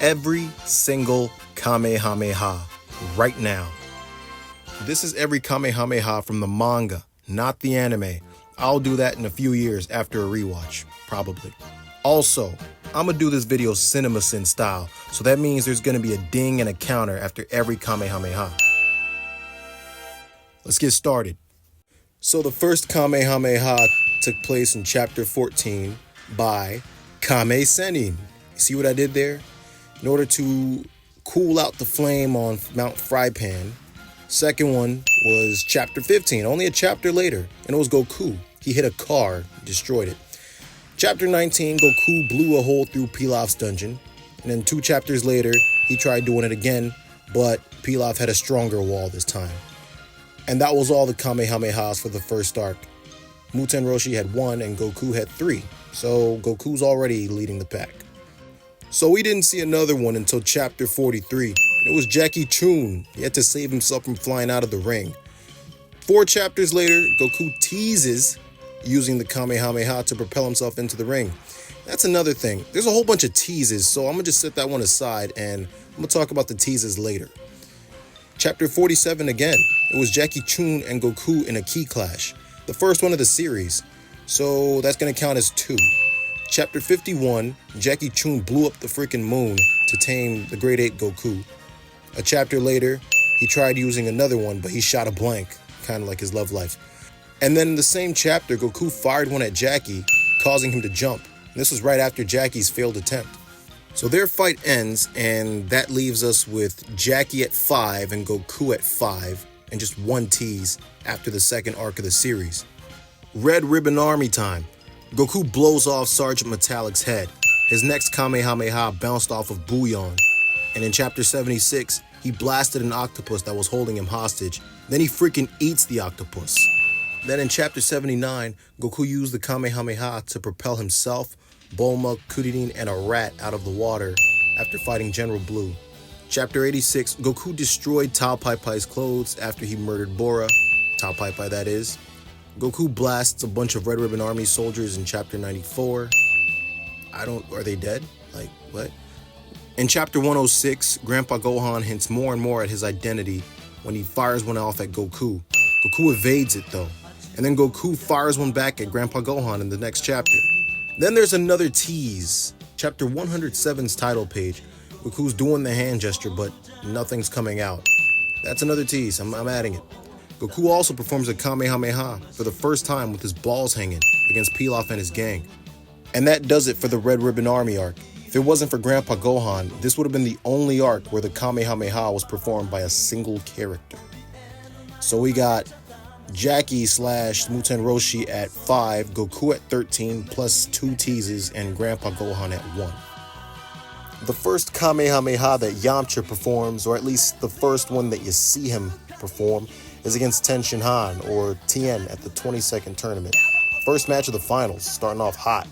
every single Kamehameha right now. This is every Kamehameha from the manga, not the anime. I'll do that in a few years after a rewatch, probably. Also, I'm gonna do this video CinemaSin style, so that means there's gonna be a ding and a counter after every Kamehameha. Let's get started. So the first Kamehameha took place in chapter 14 by Kame Sennin. See what I did there? In order to cool out the flame on Mount Frypan. Second one was chapter 15, only a chapter later, and it was Goku. He hit a car, destroyed it. Chapter 19, Goku blew a hole through Pilaf's dungeon, and then 2 chapters later, he tried doing it again, but Pilaf had a stronger wall this time. And that was all the Kamehamehas for the first arc. Muten Roshi had 1 and Goku had 3, so Goku's already leading the pack. So we didn't see another one until chapter 43. It was Jackie Chun. He had to save himself from flying out of the ring. 4 chapters later, Goku teases using the Kamehameha to propel himself into the ring. That's another thing. There's a whole bunch of teases, so I'm going to just set that one aside and I'm going to talk about the teases later. Chapter 47 again. It was Jackie Chun and Goku in a key clash. The first one of the series, so that's going to count as 2. Chapter 51, Jackie Chun blew up the freaking moon to tame the Great Ape Goku. A chapter later, he tried using another one, but he shot a blank, kind of like his love life. And then in the same chapter, Goku fired one at Jackie, causing him to jump. And this was right after Jackie's failed attempt. So their fight ends, and that leaves us with Jackie at 5 and Goku at 5, and just 1 tease after the second arc of the series. Red Ribbon Army time. Goku blows off Sergeant Metallic's head. His next Kamehameha bounced off of Bouillon. And in chapter 76, he blasted an octopus that was holding him hostage. Then he freaking eats the octopus. Then in chapter 79, Goku used the Kamehameha to propel himself, Bulma, Kuririn, and a rat out of the water after fighting General Blue. Chapter 86, Goku destroyed Tao Pai Pai's clothes after he murdered Bora. Tao Pai Pai, that is. Goku blasts a bunch of Red Ribbon Army soldiers in chapter 94. Are they dead? Like, what? In chapter 106, Grandpa Gohan hints more and more at his identity when he fires one off at Goku. Goku evades it though. And then Goku fires one back at Grandpa Gohan in the next chapter. Then there's another tease. Chapter 107's title page. Goku's doing the hand gesture, but nothing's coming out. That's another tease. I'm adding it. Goku also performs a Kamehameha for the first time with his balls hanging against Pilaf and his gang. And that does it for the Red Ribbon Army arc. If it wasn't for Grandpa Gohan, this would have been the only arc where the Kamehameha was performed by a single character. So we got Jackie / Muten Roshi at 5, Goku at 13, plus 2 teases, and Grandpa Gohan at 1. The first Kamehameha that Yamcha performs, or at least the first one that you see him perform, is against Ten Han, or Tien, at the 22nd tournament. First match of the finals, starting off hot.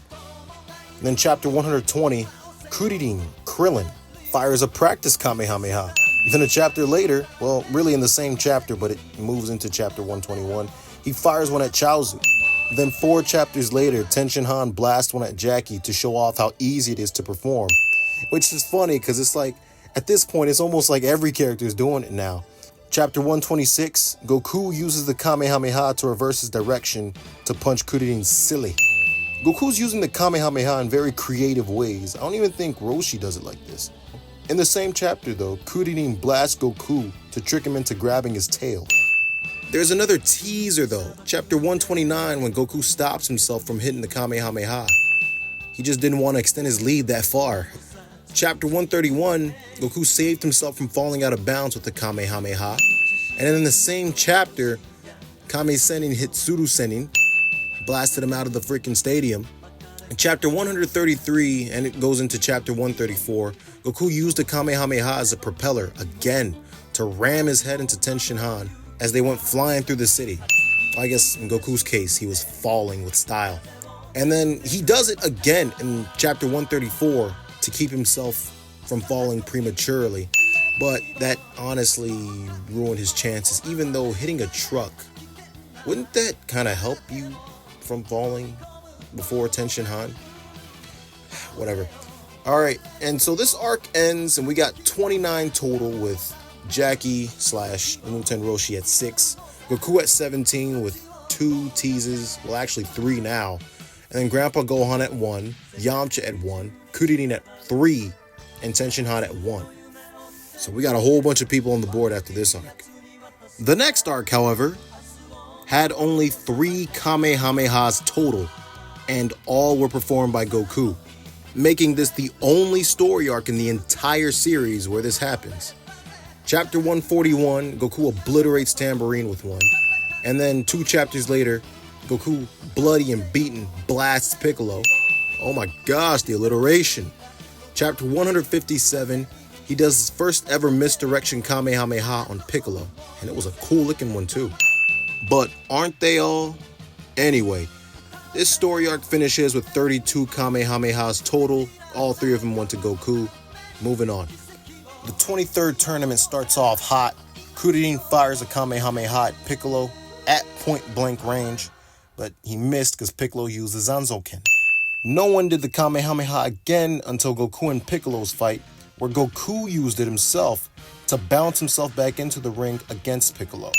And then chapter 120, Kuririn, Krillin, fires a practice Kamehameha. Then a chapter later, well, really in the same chapter, but it moves into chapter 121, he fires one at Chaozu. Then 4 chapters later, Ten Han blasts one at Jackie to show off how easy it is to perform. Which is funny, because it's like, at this point, it's almost like every character is doing it now. Chapter 126, Goku uses the Kamehameha to reverse his direction to punch Kuririn silly. Goku's using the Kamehameha in very creative ways. I don't even think Roshi does it like this. In the same chapter though, Kuririn blasts Goku to trick him into grabbing his tail. There's another teaser though, chapter 129, when Goku stops himself from hitting the Kamehameha. He just didn't want to extend his lead that far. Chapter 131, Goku saved himself from falling out of bounds with the Kamehameha. And then in the same chapter, Kame Sennin hit Tsuru Sennin, blasted him out of the freaking stadium. In chapter 133, and it goes into chapter 134, Goku used the Kamehameha as a propeller again to ram his head into Ten Han as they went flying through the city. I guess in Goku's case, he was falling with style. And then he does it again in chapter 134 to keep himself from falling prematurely. But that honestly ruined his chances, even though hitting a truck, wouldn't that kind of help you from falling before Ten Han? Whatever. All right, and so this arc ends, and we got 29 total with Jackie slash Muten Roshi at 6, Goku at 17 with 2 teases, well actually 3 now, and then Grandpa Gohan at 1, Yamcha at 1, Kuririn at 3, and Tenshinhan at 1. So we got a whole bunch of people on the board after this arc. The next arc, however, had only 3 Kamehamehas total, and all were performed by Goku, making this the only story arc in the entire series where this happens. Chapter 141, Goku obliterates Tambourine with one, and then 2 chapters later, Goku, bloody and beaten, blasts Piccolo. Oh my gosh, the alliteration. Chapter 157, he does his first ever misdirection Kamehameha on Piccolo, and it was a cool looking one too. But aren't they all? Anyway, this story arc finishes with 32 Kamehamehas total. All 3 of them went to Goku. Moving on. The 23rd tournament starts off hot. Kuririn fires a Kamehameha at Piccolo at point blank range, but he missed because Piccolo used the Zanzoken. No one did the Kamehameha again until Goku and Piccolo's fight, where Goku used it himself to bounce himself back into the ring against Piccolo.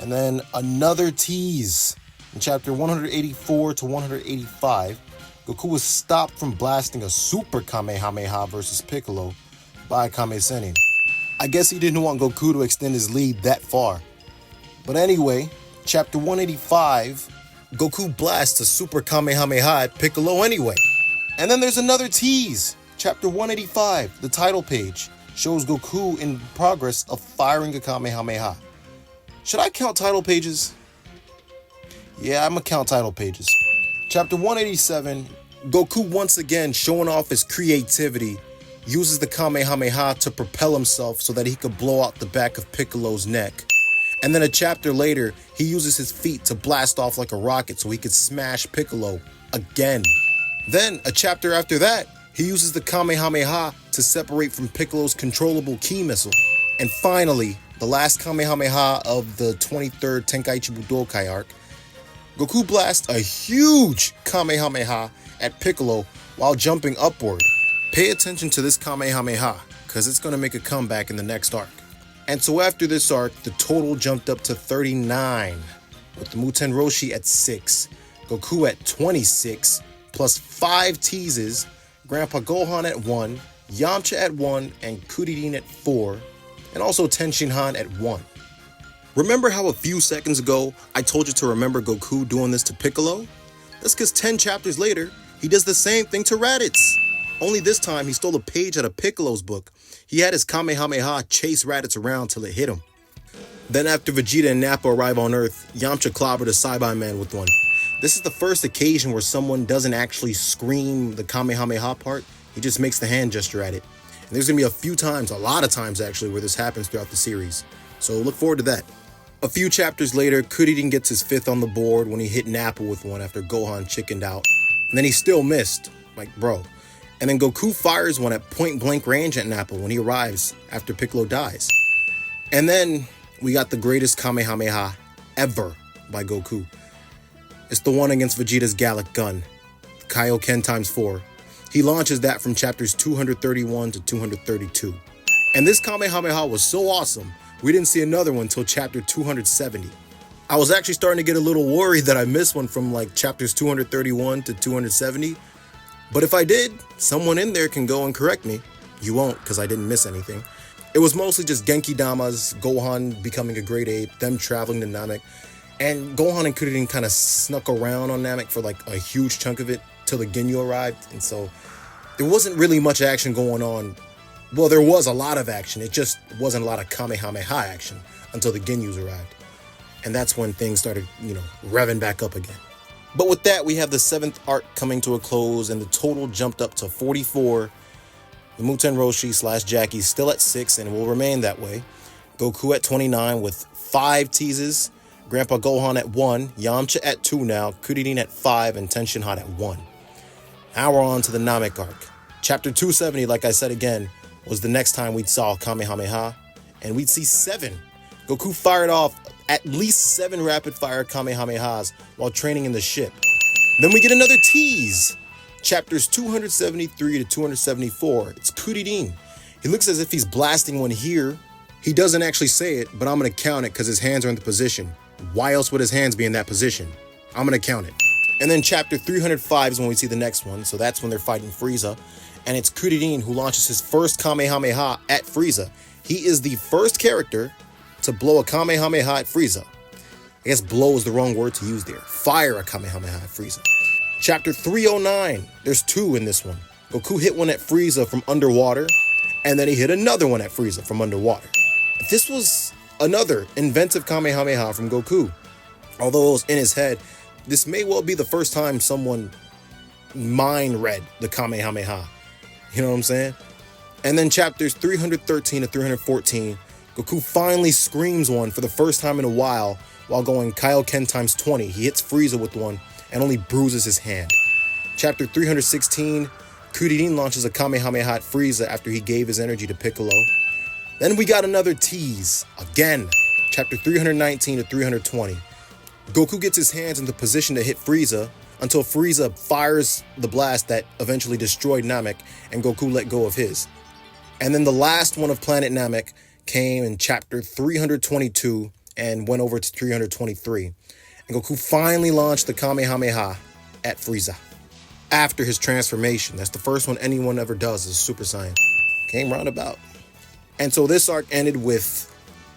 And then another tease. In chapter 184 to 185, Goku was stopped from blasting a super Kamehameha versus Piccolo by Kame Sennin. I guess he didn't want Goku to extend his lead that far. But anyway, chapter 185, Goku blasts a super Kamehameha at Piccolo anyway. And then there's another tease. Chapter 185, the title page, shows Goku in progress of firing a Kamehameha. Should I count title pages? Yeah, I'm gonna count title pages. Chapter 187, Goku once again showing off his creativity, uses the Kamehameha to propel himself so that he could blow out the back of Piccolo's neck. And then a chapter later, he uses his feet to blast off like a rocket so he could smash Piccolo again. Then, a chapter after that, he uses the Kamehameha to separate from Piccolo's controllable ki missile. And finally, the last Kamehameha of the 23rd Tenkaichi Budokai arc, Goku blasts a huge Kamehameha at Piccolo while jumping upward. Pay attention to this Kamehameha, because it's going to make a comeback in the next arc. And so after this arc, the total jumped up to 39, with the Muten Roshi at 6, Goku at 26, plus 5 teases, Grandpa Gohan at 1, Yamcha at 1, and Kuririn at 4, and also Tenshinhan at 1. Remember how a few seconds ago, I told you to remember Goku doing this to Piccolo? That's because 10 chapters later, he does the same thing to Raditz. Only this time, he stole a page out of Piccolo's book. He had his Kamehameha chase Raditz around till it hit him. Then after Vegeta and Nappa arrive on Earth, Yamcha clobbered a Saiyan with one. This is the first occasion where someone doesn't actually scream the Kamehameha part. He just makes the hand gesture at it. And there's going to be a few times, a lot of times actually, where this happens throughout the series. So look forward to that. A few chapters later, Kuririn gets his 5th on the board when he hit Nappa with one after Gohan chickened out. And then he still missed. Like, bro. And then Goku fires one at point blank range at Nappa when he arrives after Piccolo dies. And then we got the greatest Kamehameha ever by Goku. It's the one against Vegeta's Gallic gun, Kaioken ×4. He launches that from chapters 231 to 232. And this Kamehameha was so awesome, we didn't see another one until chapter 270. I was actually starting to get a little worried that I missed one from like chapters 231 to 270. But if I did, someone in there can go and correct me. You won't, because I didn't miss anything. It was mostly just Genki Dama's, Gohan becoming a great ape, them traveling to Namek, and Gohan and Kuririn kind of snuck around on Namek for like a huge chunk of it till the Ginyu arrived. And so there wasn't really much action going on. Well, there was a lot of action. It just wasn't a lot of Kamehameha action until the Ginyus arrived. And that's when things started, revving back up again. But with that, we have the 7th arc coming to a close, and the total jumped up to 44. The Muten Roshi / Jackie still at 6 and will remain that way. Goku at 29 with 5 teases. Grandpa Gohan at 1. Yamcha at 2 now. Kuririn at 5 and Tenshinhan at 1. Now we're on to the Namek arc. Chapter 270, like I said again, was the next time we'd saw Kamehameha. And we'd see 7. Goku fired off at least 7 rapid-fire Kamehamehas while training in the ship. Then we get another tease. Chapters 273 to 274, it's Kuririn. He looks as if he's blasting one here. He doesn't actually say it, but I'm going to count it because his hands are in the position. Why else would his hands be in that position? I'm going to count it. And then chapter 305 is when we see the next one, so that's when they're fighting Frieza. And it's Kuririn who launches his first Kamehameha at Frieza. He is the first character to blow a Kamehameha at Frieza. I guess blow is the wrong word to use there. Fire a Kamehameha at Frieza. Chapter 309, there's two in this one. Goku hit one at Frieza from underwater, and then he hit another one at Frieza from underwater. This was another inventive Kamehameha from Goku. Although it was in his head, this may well be the first time someone mind read the Kamehameha. You know what I'm saying? And then chapters 313 to 314, Goku finally screams one for the first time in a while going Kaioken times 20. He hits Frieza with one and only bruises his hand. Chapter 316, Kuririn launches a Kamehameha at Frieza after he gave his energy to Piccolo. Then we got another tease. Again, chapter 319 to 320. Goku gets his hands into position to hit Frieza until Frieza fires the blast that eventually destroyed Namek and Goku let go of his. And then the last one of Planet Namek came in chapter 322 and went over to 323. And Goku finally launched the Kamehameha at Frieza after his transformation. That's the first one anyone ever does as a Super Saiyan. Came roundabout. And so this arc ended with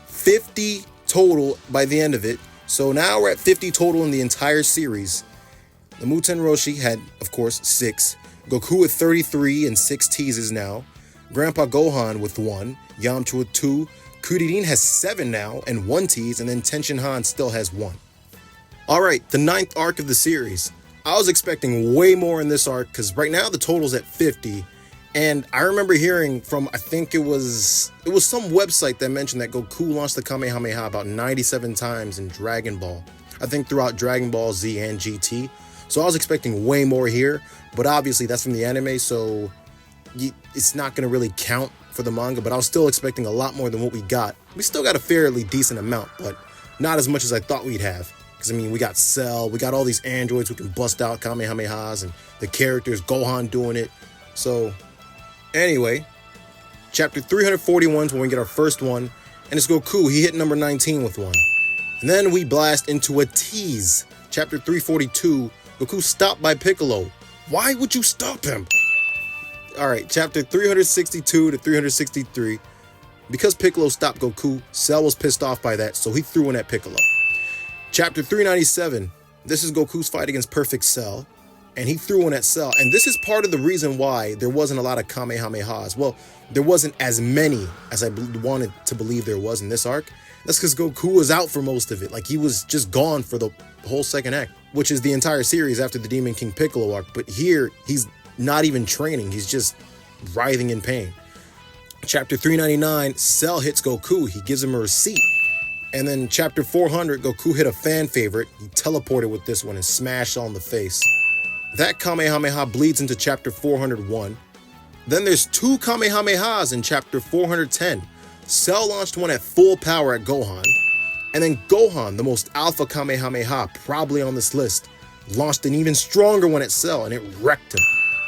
50 total by the end of it. So now we're at 50 total in the entire series. The Muten Roshi had, of course, 6. Goku with 33 and 6 teases now. Grandpa Gohan with 1. Yamcha with 2. Kuririn has 7 now and 1 tease. And then Tenshinhan still has 1. Alright, the 9th arc of the series. I was expecting way more in this arc because right now the total's at 50. And I remember hearing from, I think it was some website that mentioned that Goku launched the Kamehameha about 97 times in Dragon Ball. I think throughout Dragon Ball Z and GT. So I was expecting way more here, but obviously that's from the anime, so it's not going to really count for the manga, but I was still expecting a lot more than what we got. We still got a fairly decent amount, but not as much as I thought we'd have. Because, I mean, we got Cell, we got all these androids who can bust out Kamehamehas, and the characters, Gohan doing it. So, anyway, chapter 341 is when we get our first one, and it's Goku. He hit number 19 with one. And then we blast into a tease. Chapter 342, Goku stopped by Piccolo. Why would you stop him? Alright, chapter 362 to 363. Because Piccolo stopped Goku, Cell was pissed off by that, so he threw one at Piccolo. Chapter 397, this is Goku's fight against Perfect Cell, and he threw one at Cell. And this is part of the reason why there wasn't a lot of Kamehamehas. Well, there wasn't as many as I wanted to believe there was in this arc. That's because Goku was out for most of it. Like, he was just gone for the whole second act, which is the entire series after the Demon King Piccolo arc. But here, he's not even training. He's just writhing in pain. Chapter 399, Cell hits Goku. He gives him a receipt. And then chapter 400, Goku hit a fan favorite. He teleported with this one and smashed on the face. That Kamehameha bleeds into chapter 401. Then there's 2 Kamehamehas in chapter 410. Cell launched one at full power at Gohan. And then Gohan, the most alpha Kamehameha probably on this list, launched an even stronger one at Cell, and it wrecked him.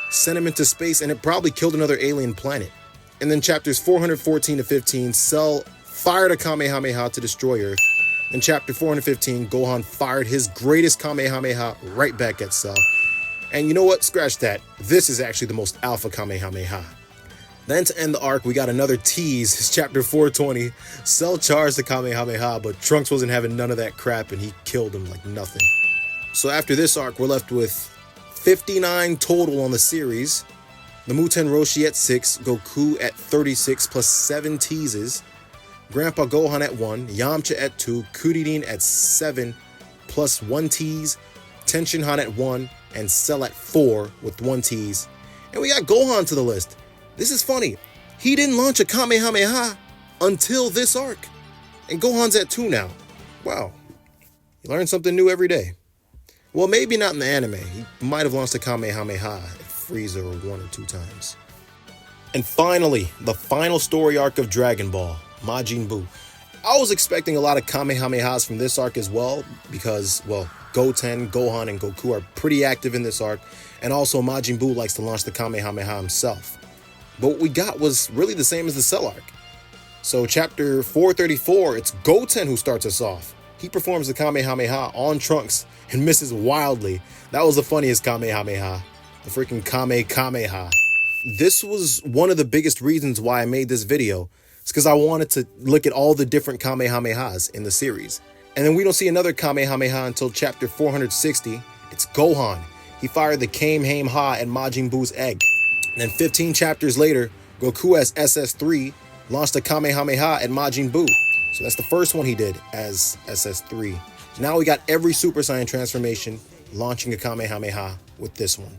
Sent him into space, and it probably killed another alien planet. And then chapters 414 to 15, Cell fired a Kamehameha to destroy Earth. In chapter 415, Gohan fired his greatest Kamehameha right back at Cell. And you know what? Scratch that. This is actually the most alpha Kamehameha. Then to end the arc, we got another tease. It's chapter 420. Cell charged the Kamehameha, but Trunks wasn't having none of that crap, and he killed him like nothing. So after this arc, we're left with 59 total on the series. The Muten Roshi at 6, Goku at 36 plus 7 teases, Grandpa Gohan at 1, Yamcha at 2, Kuririn at 7 plus 1 tease, Tenshinhan at 1, and Cell at 4 with 1 tease. And we got Gohan to the list. This is funny. He didn't launch a Kamehameha until this arc. And Gohan's at 2 now. Wow. You learn something new every day. Well, maybe not in the anime. He might have launched a Kamehameha at Frieza or 1 or 2 times. And finally, the final story arc of Dragon Ball, Majin Buu. I was expecting a lot of Kamehamehas from this arc as well because, well, Goten, Gohan, and Goku are pretty active in this arc, and also Majin Buu likes to launch the Kamehameha himself. But what we got was really the same as the Cell arc. So chapter 434, it's Goten who starts us off. He performs the Kamehameha on Trunks and misses wildly. That was the funniest Kamehameha. The freaking Kamehameha. This was one of the biggest reasons why I made this video. It's because I wanted to look at all the different Kamehamehas in the series. And then we don't see another Kamehameha until chapter 460. It's Gohan. He fired the Kamehameha at Majin Buu's egg. And then 15 chapters later, Goku as SS3 launched a Kamehameha at Majin Buu. So that's the first one he did as SS3. So now we got every Super Saiyan transformation launching a Kamehameha with this one.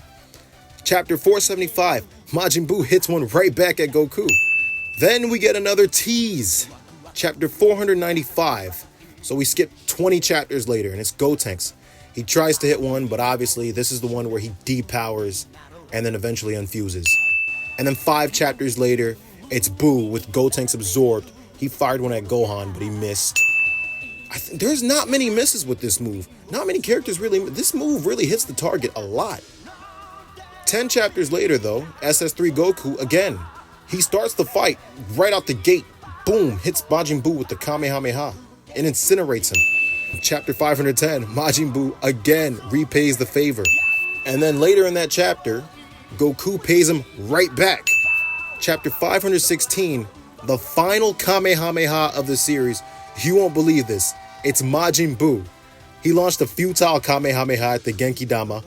Chapter 475, Majin Buu hits one right back at Goku. Then we get another tease. Chapter 495. So we skip 20 chapters later, and it's Gotenks. He tries to hit one, but obviously this is the one where he depowers and then eventually unfuses. And then 5 chapters later, it's Buu with Gotenks absorbed. He fired one at Gohan, but he missed. There's not many misses with this move. Not many characters really. This move really hits the target a lot. 10 chapters later, though, SS3 Goku again. He starts the fight right out the gate. Boom, hits Majin Buu with the Kamehameha and incinerates him. Chapter 510, Majin Buu again repays the favor. And then later in that chapter, Goku pays him right back. Chapter 516, the final Kamehameha of the series. You won't believe this. It's Majin Buu. He launched a futile Kamehameha at the Genki-Dama,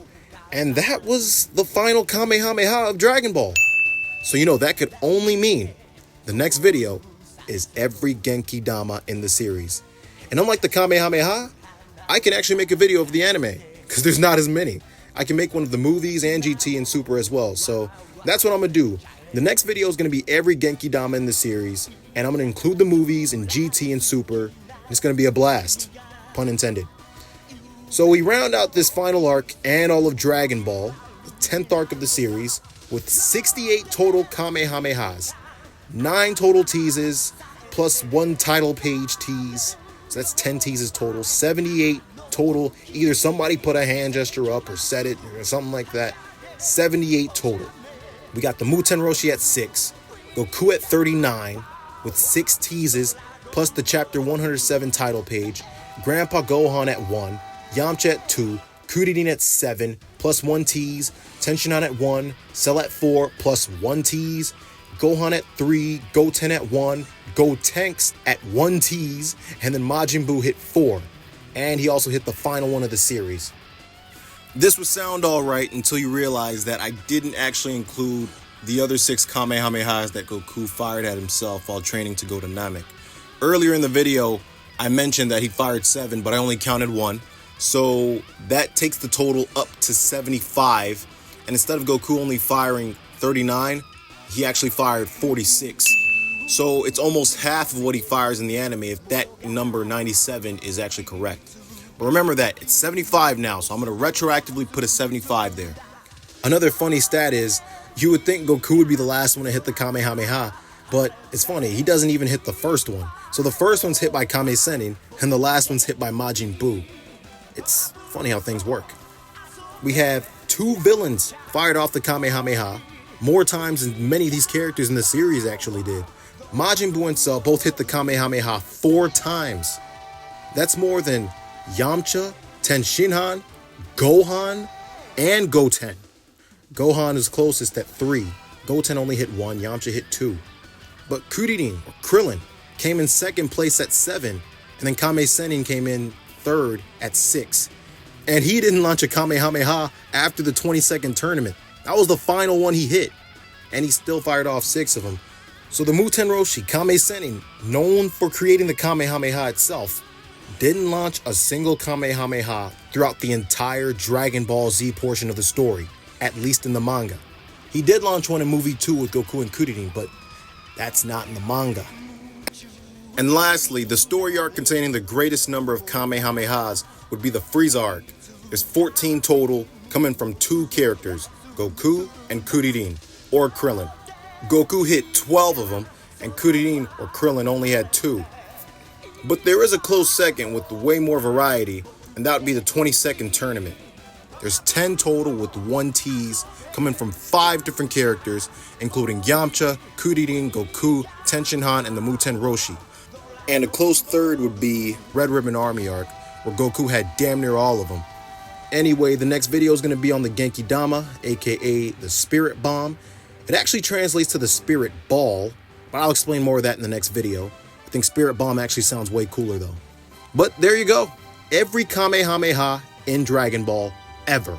and that was the final Kamehameha of Dragon Ball. So you know that could only mean the next video is every Genki-Dama in the series. And unlike the Kamehameha, I can actually make a video of the anime, because there's not as many. I can make one of the movies and GT and Super as well. So that's what I'm going to do. The next video is going to be every Genki-Dama in the series, and I'm going to include the movies in GT and Super. It's going to be a blast, pun intended. So we round out this final arc and all of Dragon Ball, the 10th arc of the series, with 68 total Kamehamehas, 9 total teases, plus 1 title page tease. So that's 10 teases total, 78 total. Either somebody put a hand gesture up or said it or something like that. 78 total. We got the Muten Roshi at 6, Goku at 39 with 6 teases, plus the chapter 107 title page, Grandpa Gohan at 1, Yamcha at 2, Kuririn at 7, plus 1 tease, Tenshinhan at 1, Cell at 4, plus 1 tease, Gohan at 3, Goten at 1, Gotenks at 1 tease, and then Majin Buu hit 4. And he also hit the final one of the series. This would sound alright until you realize that I didn't actually include the other 6 Kamehamehas that Goku fired at himself while training to go to Namek. Earlier in the video, I mentioned that he fired 7, but I only counted 1. So that takes the total up to 75. And instead of Goku only firing 39, he actually fired 46. So it's almost half of what he fires in the anime if that number 97 is actually correct. But remember that it's 75 now, so I'm going to retroactively put a 75 there. Another funny stat is, you would think Goku would be the last one to hit the Kamehameha, but it's funny, he doesn't even hit the first one. So the first one's hit by Kame Sennin, and the last one's hit by Majin Buu. It's funny how things work. We have 2 villains fired off the Kamehameha, more times than many of these characters in the series actually did. Majin Buu and Cell both hit the Kamehameha 4 times. That's more than Yamcha, Tenshinhan, Gohan, and Goten. Gohan is closest at 3. Goten only hit 1, Yamcha hit 2. But Kuririn, or Krillin, came in 2nd place at 7, and then Kame Sennin came in 3rd at 6. And he didn't launch a Kamehameha after the 22nd tournament. That was the final one he hit, and he still fired off 6 of them. So the Muten Roshi, Kame Sennin, known for creating the Kamehameha itself, didn't launch a single Kamehameha throughout the entire Dragon Ball Z portion of the story, at least in the manga. He did launch one in movie 2 with Goku and Kuririn, but that's not in the manga. And lastly, the story arc containing the greatest number of Kamehamehas would be the Frieza arc. There's 14 total, coming from 2 characters, Goku and Kuririn, or Krillin. Goku hit 12 of them, and Kuririn or Krillin only had 2. But there is a close second with way more variety, and that would be the 22nd tournament. There's 10 total with 1 tease coming from 5 different characters, including Yamcha, Kuririn, Goku, Tenshinhan, and the Muten Roshi. And a close third would be Red Ribbon Army Arc, where Goku had damn near all of them. Anyway, the next video is going to be on the Genki Dama, aka the Spirit Bomb. It actually translates to the Spirit Ball, but I'll explain more of that in the next video. I think Spirit Bomb actually sounds way cooler though. But there you go. Every Kamehameha in Dragon Ball ever.